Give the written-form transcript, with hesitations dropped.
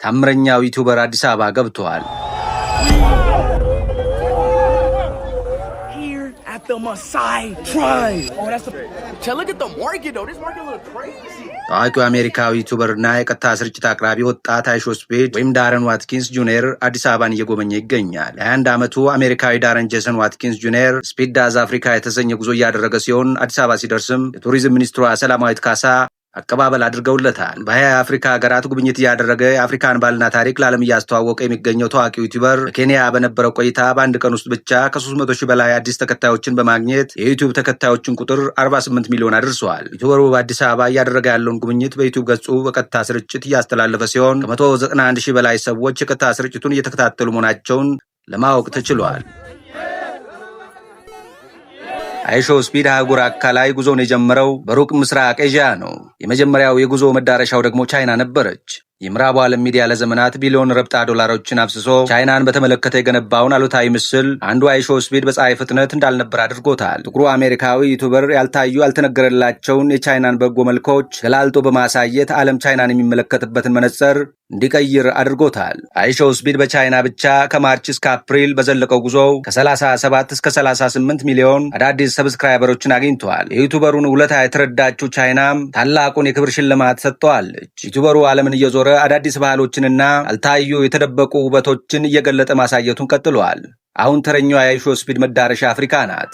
ታምረኛው ዩቲዩበር አዲስ አበባ ገብቷል። The Maasai tribe. Oh, that's the. Look at the market though. This market look crazy. ታዋቂው አሜሪካዊ ዩቲዩበርና የቀጥታ ስርጭት አቅራቢ ወጣት አይሾ ስፒድ ወይም ዳረን ዋትኪንስ ጁኒየር አዲስ አበባን እየጎበኘ ይገኛል። የ21 ዓመቱ አሜሪካዊ ዳረን ጄሰን ዋትኪንስ ጁኒየር ስፒድ ዳዝ አፍሪካ የተሰኘ ጉዞ እያደረገ ሲሆን አዲስ አበባ ሲደርስም የቱሪዝም ሚኒስትሯ ሰላማዊት ካሳ አቀባበል አድርገውለታል። በ20 የአፍሪካ ሀገራት ጉብኝት እያደረገ የአፍሪካን ባህልና ታሪክ ለዓለም እያስተዋወቀ የሚገኘው ታዋቂው ዩቲዩበር በኬንያ በነበረው ቆይታ በአንድ ቀን ውስጥ ብቻ ከ300 ሺህ በላይ አዲስ ተከታዮችን በማግኘት የዩቲዩብ ተከታዮችን ቁጥር 48 ሚሊዮን አድርሷል። ዩቲዩበሩ በአዲስ አበባ እያደረገ ያለውን ጉብኝት በዩቲዩብ ገጹ በቀጥታ ስርጭት እያስተላለፈ ሲሆን ከ191 ሺህ በላይ ሰዎች የቀጥታ ስርጭቱን እየተከታተሉ መሆናቸውን ለማወቅ ተችሏል። አይሾ ስፒድ አህጉር አካላይ ጉዞውን የጀመረው በሩቅ ምስራቅ ኤዥያ ነው። የመጀመሪያው የጉዞ መዳረሻው ደግሞ ቻይና ነበረች። የምዕራቡ ዓለም ሚዲያ ለዘመናት ቢሊዮን ረብጣ ዶላሮችን አፍስሶ ቻይናን በተመለከተ የገነባውን አሉታዊ ምስል አንዱ አይሾ ስፒድ በፀሐይ ፍጥነት እንዳልነበር አድርጎታል። ጥቁሩ አሜሪካዊ ዩቲዩበር ያልታዩ ያልተነገረላቸውን የቻይናን በጎ መልኮች ገላልጦ በማሳየት ዓለም ቻይናን የሚመለከትበትን መነጽር እንዲቀይር አድርጎታል። አይሾ ስፒድ በቻይና ብቻ ከማርች እስከ አፕሪል በዘለቀው ጉዞው ከ37 እስከ 38 ሚሊዮን አዳዲስ ሰብስክራይበሮችን አግኝቷል። የዩቲዩበሩን ውለታ የተረዳችው ቻይናም ታላቁን የክብር ሽልማት ሰጥተዋለች። ዩቲዩበሩ ዓለምን እየዞረ አዳዲስ ባህሎችንና ያልታዩ የተደበቁ ውበቶችን እየገለጠ ማሳየቱን ቀጥሏል። አሁን ተረኛው የአይሾ ስፒድ መዳረሻ አፍሪካ ናት።